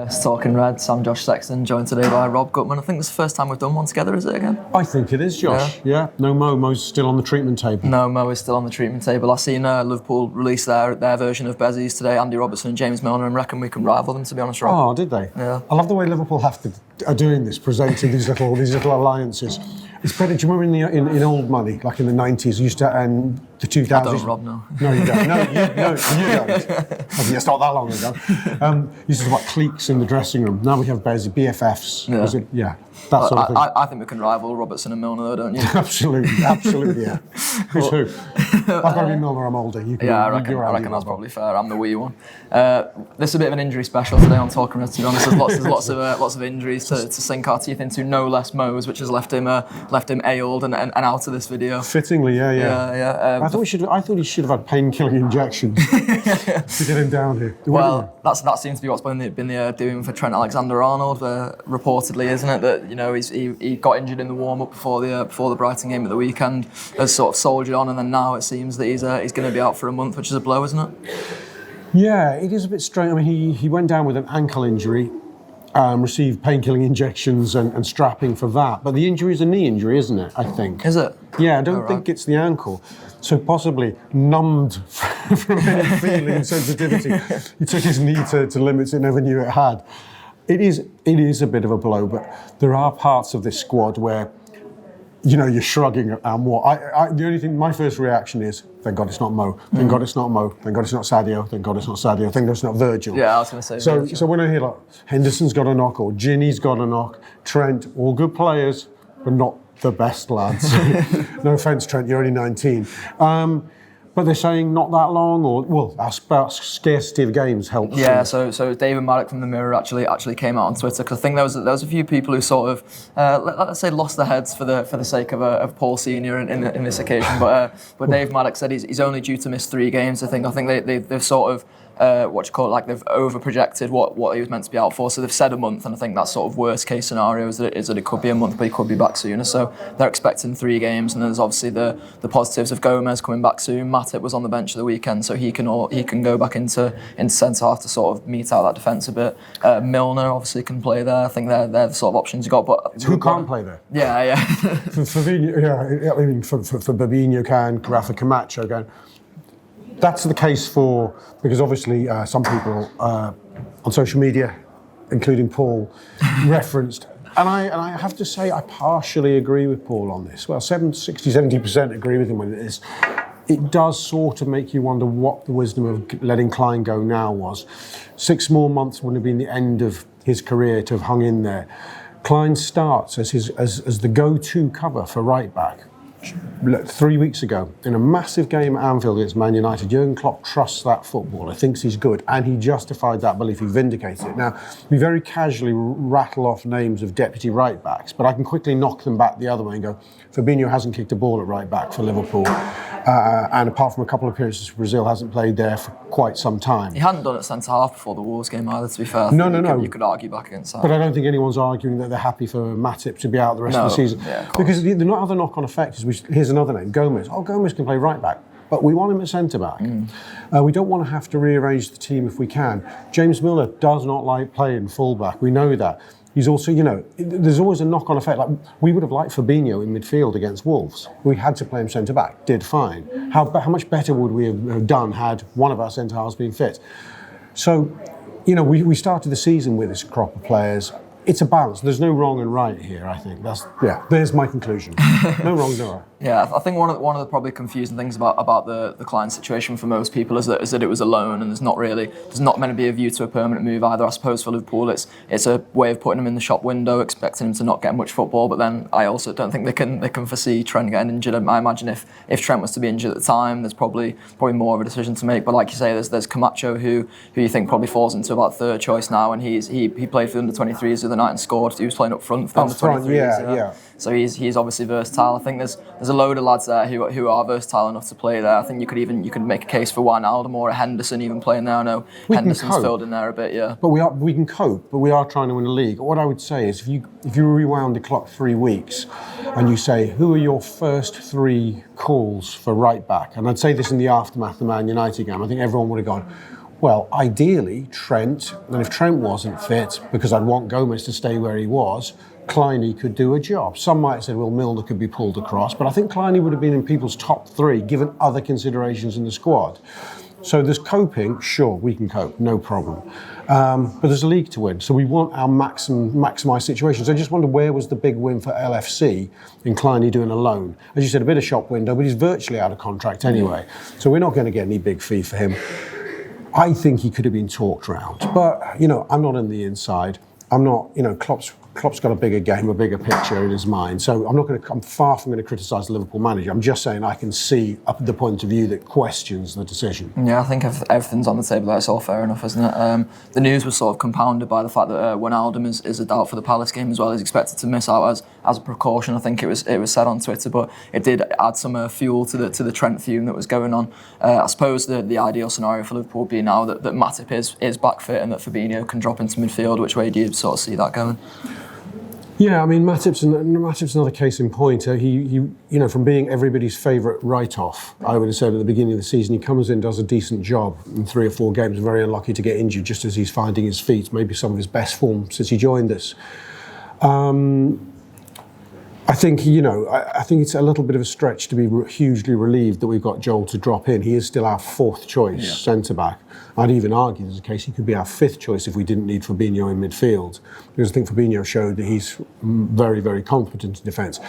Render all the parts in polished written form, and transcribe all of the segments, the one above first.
It's Talking Reds. I'm Josh Sexton, joined today by Rob Gutmann. I think it's the first time we've done one together, is it again? I think it is, Josh. Yeah. No Mo. Mo's still on the treatment table. No, Mo is still on the treatment table. I've seen Liverpool release their version of Bezies today, Andy Robertson and James Milner, and reckon we can rival them, to be honest, Rob. Oh, did they? Yeah. I love the way Liverpool are doing this, presenting these little alliances. It's better. Do you remember in old money, like in the 90s, used to and the 2000s? I don't, Rob, no. No, you don't. No, you don't. I mean, it's not that long ago. Used to talk about cliques in the dressing room. Now we have BFFs. Yeah. That sort of thing. I think we can rival Robertson and Milner, though, don't you? Absolutely, yeah. Who's who? I've got to be Milner. I'm older. I reckon that's probably fair. I'm the wee one. This is a bit of an injury special today on Talking Reds. To be honest, there's lots of injuries to sink our teeth into. No less Mo's, which has left him ailed and out of this video. Fittingly, yeah. I thought he should have had pain-killing injections to get him down here. Well, that seems to be what's been the doing for Trent Alexander-Arnold, reportedly, isn't it? That he got injured in the warm-up before the Brighton game at the weekend, has sort of soldiered on, and then now it seems that he's going to be out for a month, which is a blow, isn't it? Yeah, it is a bit strange. I mean, he went down with an ankle injury, received painkilling injections and strapping for that. But the injury is a knee injury, isn't it? I think. Is it? Yeah, I don't think it's the ankle. So possibly numbed from any feeling and sensitivity. He took his knee to limits it never knew it had. It is a bit of a blow, but there are parts of this squad where, you're shrugging and what. The only thing, my first reaction is, thank God it's not Mo. Thank God it's not Mo. Thank God it's not Sadio. Thank God it's not Sadio. Thank God it's not Virgil. Yeah, I was going to say. So when I hear like Henderson's got a knock or Ginny's got a knock, Trent, all good players, but not the best lads. No offence, Trent, you're only 19. But they're saying not that long, our scarcity of games helps. Yeah, so David Maddock from the Mirror actually came out on Twitter, because I think there was a few people who sort of let's say lost their heads for the sake of Paul Senior in this occasion. But Dave Maddock said he's only due to miss 3 games. I think they've sort of they've over projected what he was meant to be out for. So they've said a month, and I think that's sort of worst case scenario is that it could be a month, but he could be back sooner. So they're expecting 3 games, and there's obviously the positives of Gomez coming back soon. Matip was on the bench of the weekend, so he can go back into centre half to sort of meet out that defence a bit. Milner obviously can play there. I think they're the sort of options you got. But who can't play there? Yeah. for Fabinho, yeah. I mean, for Fabinho can, Rafa Camacho can. That's the case because obviously some people on social media, including Paul, referenced, and I have to say I partially agree with Paul on this. Well, 60-70% agree with him on this. It does sort of make you wonder what the wisdom of letting Klein go now was. 6 more months wouldn't have been the end of his career to have hung in there. Klein starts as the go-to cover for right back. 3 weeks ago, in a massive game at Anfield against Man United, Jurgen Klopp trusts that footballer, thinks he's good, and he justified that belief, he vindicated it. Now, we very casually rattle off names of deputy right backs, but I can quickly knock them back the other way and go, Fabinho hasn't kicked a ball at right back for Liverpool, and apart from a couple of appearances for Brazil, hasn't played there for quite some time. He hadn't done it centre half before the Wolves game either, to be fair. No. You could argue back against that. But I don't think anyone's arguing that they're happy for Matip to be out the rest of the season. Yeah, of because the other knock-on effect is, here's another name, Gomez. Gomez can play right back, but we want him at centre back. We don't want to have to rearrange the team if we can. James Milner does not like playing full back. We know that. He's also, there's always a knock-on effect. Like, we would have liked Fabinho in midfield against Wolves. We had to play him centre-back, did fine. How much better would we have done had one of our centre-halves been fit? So, we started the season with this crop of players. It's a balance. There's no wrong and right here, I think. There's my conclusion. No wrong, no right. Yeah, I think one of the probably confusing things about the Klein situation for most people is that it was a loan, and there's not meant to be a view to a permanent move either. I suppose for Liverpool it's a way of putting him in the shop window, expecting him to not get much football. But then I also don't think they can foresee Trent getting injured. I imagine if Trent was to be injured at the time, there's probably more of a decision to make. But like you say, there's Camacho who you think probably falls into about 3rd choice now, and he played for the under-23s the other night and scored. He was playing up front for the under-23s. Yeah. So he's obviously versatile. I think there's a load of lads there who are versatile enough to play there. I think you could make a case for Wijnaldum or a Henderson even playing there. I know Henderson's filled in there a bit, yeah. But we can cope. But we are trying to win a league. What I would say is, if you rewound the clock 3 weeks, and you say who are your first 3 calls for right back, and I'd say this in the aftermath of the Man United game, I think everyone would have gone, Well, ideally, Trent, and if Trent wasn't fit, because I'd want Gomez to stay where he was, Kleiny could do a job. Some might have said, well, Milner could be pulled across, but I think Kleiny would have been in people's top 3, given other considerations in the squad. So there's coping, sure, we can cope, no problem. But there's a league to win, so we want our maximised situations. I just wonder, where was the big win for LFC in Kleiny doing a loan? As you said, a bit of shop window, but he's virtually out of contract anyway. So we're not going to get any big fee for him. I think he could have been talked round. But, I'm not on the inside. I'm not, Klopp's got a bigger game, a bigger picture in his mind. So I'm far from going to criticise the Liverpool manager. I'm just saying I can see up the point of view that questions the decision. Yeah, I think everything's on the table. That's all fair enough, isn't it? The news was sort of compounded by the fact that Wijnaldum is a doubt for the Palace game as well. He's expected to miss out as a precaution. I think it was said on Twitter, but it did add some fuel to the Trent fume that was going on. I suppose the ideal scenario for Liverpool would be now that Matip is back fit and that Fabinho can drop into midfield. Which way do you sort of see that going? Yeah, I mean, Matip's another case in point. He from being everybody's favourite write-off, I would have said at the beginning of the season, he comes in, does a decent job in 3 or 4 games, very unlucky to get injured just as he's finding his feet, maybe some of his best form since he joined us. I think it's a little bit of a stretch to be hugely relieved that we've got Joel to drop in. He is still our 4th choice centre-back. I'd even argue there's a case he could be our 5th choice if we didn't need Fabinho in midfield, because I think Fabinho showed that he's very, very competent in defence.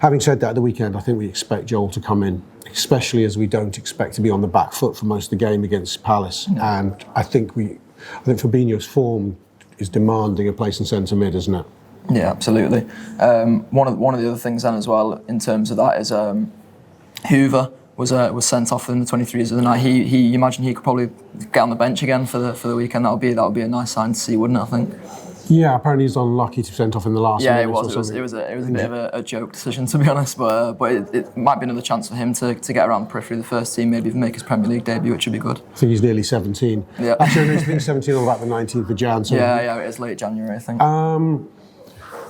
Having said that, at the weekend, I think we expect Joel to come in, especially as we don't expect to be on the back foot for most of the game against Palace. No. And I think Fabinho's form is demanding a place in centre mid, isn't it? Yeah, absolutely. One of the other things then as well in terms of that is Hoover was sent off in the 23s of the night. You imagine he could probably get on the bench again for the weekend. That would be a nice sign to see, wouldn't it? I think. Yeah, apparently he's unlucky to be sent off in the last. Yeah, it was. It was a bit of a joke decision, to be honest. But it might be another chance for him to get around the periphery of the first team, maybe even make his Premier League debut, which would be good. I think he's nearly 17. Yeah. Actually, he's been 17 on about the 19th of Jan. So yeah, it is late January, I think.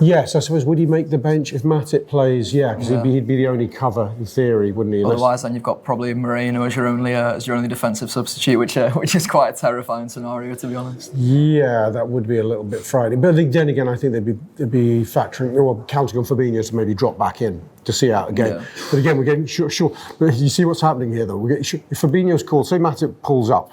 Yes, I suppose, would he make the bench if Matip plays? Yeah, because he'd be the only cover in theory, wouldn't he? Otherwise, then you've got probably Moreno as your only defensive substitute, which is quite a terrifying scenario, to be honest. Yeah, that would be a little bit frightening. But then again, I think they'd be factoring or counting on Fabinho to maybe drop back in to see out again. Yeah. But again, we're getting sure. But you see what's happening here, though. If Fabinho's called, say Matip pulls up,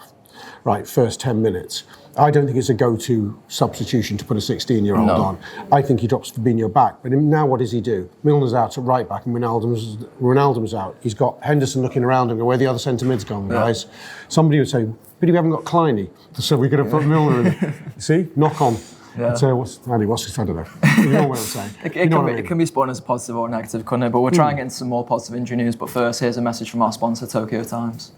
right, first 10 minutes. I don't think it's a go-to substitution to put a 16-year-old on. I think he drops Fabinho back. But now what does he do? Milner's out at right back and Wijnaldum's out. He's got Henderson looking around him, where the other centre mid's gone, guys. Somebody would say, but we haven't got Kleiny, so we're going to put Milner in. See? Knock on. Yeah. What's his, I don't know. You know what I'm saying. It can be spun as positive or negative, couldn't it? But we're trying to get into some more positive injury news. But first, here's a message from our sponsor, Tokyo Times.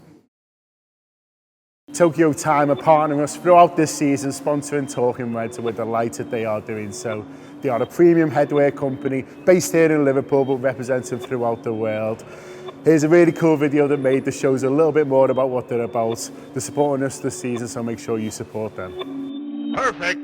Tokyo Time are partnering us throughout this season, sponsoring Talking Reds, and we're delighted they are doing so. They are a premium headwear company based here in Liverpool but represented throughout the world. Here's a really cool video that made the shows a little bit more about what they're about. They're supporting us this season, so make sure you support them. Perfect.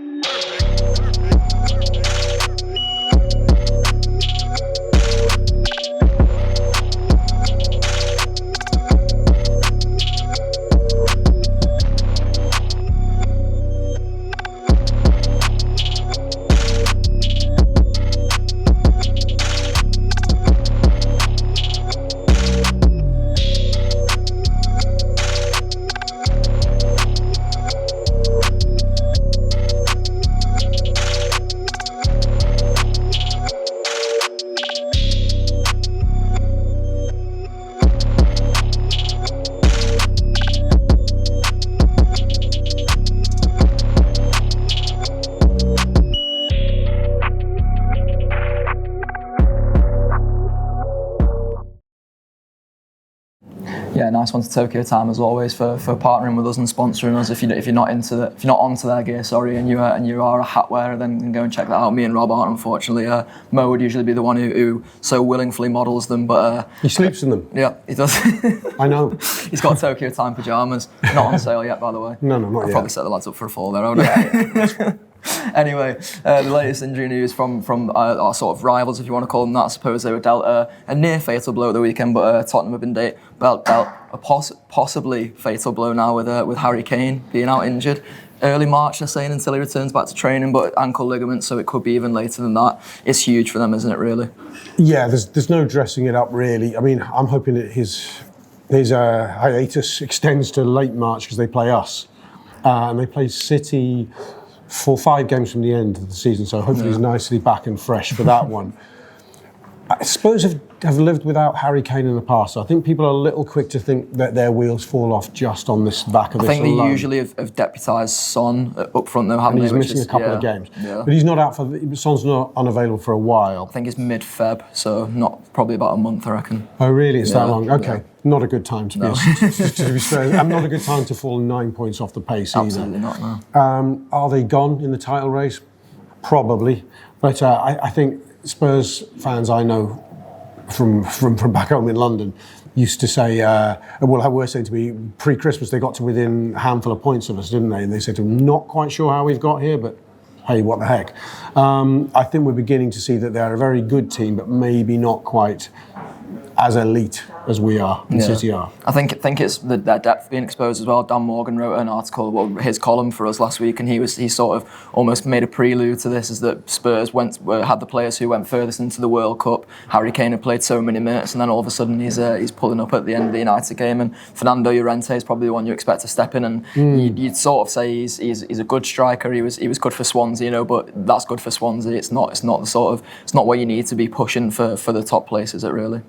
Yeah, nice one to Tokyo Time as always for partnering with us and sponsoring us. If you're not onto their gear, and you are a hat wearer, then go and check that out. Me and Rob aren't, unfortunately. Mo would usually be the one who so willingly models them, but he sleeps in them. Yeah, he does. I know. He's got Tokyo Time pajamas, not on sale yet, by the way. No, not yet. I'll probably set the lads up for a fall there, haven't I? Anyway, the latest injury news from our sort of rivals, if you want to call them that. I suppose they were dealt a near fatal blow at the weekend, but Tottenham have been dealt a possibly fatal blow now with Harry Kane being out injured. Early March, they're saying, until he returns back to training, but ankle ligament, so it could be even later than that. It's huge for them, isn't it, really? Yeah, there's no dressing it up, really. I mean, I'm hoping that his hiatus extends to late March because they play us. And they play City for 5 games from the end of the season, so hopefully he's nicely back and fresh for that one. I suppose have lived without Harry Kane in the past. So I think people are a little quick to think that their wheels fall off just on this back of this. I think alone. they usually have deputised Son up front, though, haven't and they? he's missing a couple of games. Yeah. But he's not out Son's not unavailable for a while. I think it's mid-Feb, so not probably about a month, I reckon. Oh, really? It's that long? Okay. Yeah. Not a good time to be fair. And not a good time to fall 9 points off the pace either. Absolutely not, no. Are they gone in the title race? Probably. But I think Spurs fans I know from back home in London used to say, well, we're saying to me, pre-Christmas they got to within a handful of points of us, didn't they? And they said, I'm not quite sure how we've got here, but hey, what the heck. I think we're beginning to see that they're a very good team, but maybe not quite as elite as we are and City are. I think it's their depth being exposed as well. Dan Morgan wrote an article about his column for us last week, and he sort of almost made a prelude to this, is that Spurs had the players who went furthest into the World Cup. Harry Kane had played so many minutes, and then all of a sudden he's pulling up at the end of the United game, and Fernando Llorente is probably the one you expect to step in, and you'd sort of say he's a good striker. He was good for Swansea, but that's good for Swansea. It's not where you need to be pushing for the top place, is it really?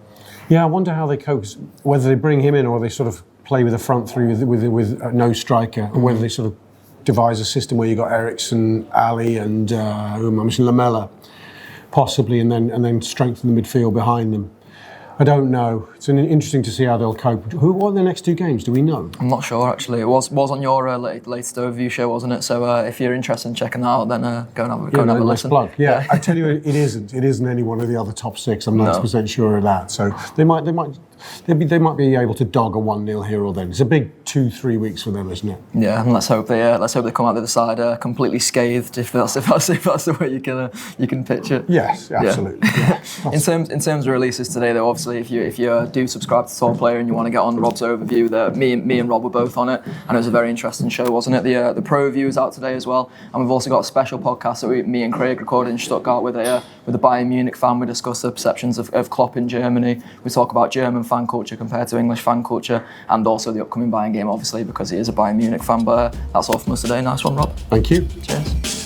Yeah, I wonder how they cope, whether they bring him in or they sort of play with a front three with no striker, or whether they sort of devise a system where you got Eriksen, Ali, and I mentioned Lamela, possibly, and then strengthen the midfield behind them. I don't know. It's interesting to see how they'll cope. What are the next 2 games? Do we know? I'm not sure, actually. It was on your latest overview show, wasn't it? So if you're interested in checking that out, then go and have a listen. Plug. Yeah, I tell you, it isn't. It isn't any one of the other top 6. I'm 90% sure of that. So they might be able to dog a 1-0 here or then. It's a big 2-3 weeks for them, isn't it? Yeah, and let's hope they come out the other side completely scathed, if that's the way you can pitch it. Yes, absolutely. Yeah. In terms of releases today, though, obviously, if you do subscribe to Talk Player and you want to get on Rob's overview, me and Rob were both on it, and it was a very interesting show, wasn't it? The pro review is out today as well, and we've also got a special podcast that me and Craig recorded in Stuttgart with a Bayern Munich fan. We discuss the perceptions of Klopp in Germany. We talk about German fan culture compared to English fan culture, and also the upcoming Bayern game, obviously, because he is a Bayern Munich fan. But that's all from us today. Nice one, Rob. Thank you. Cheers.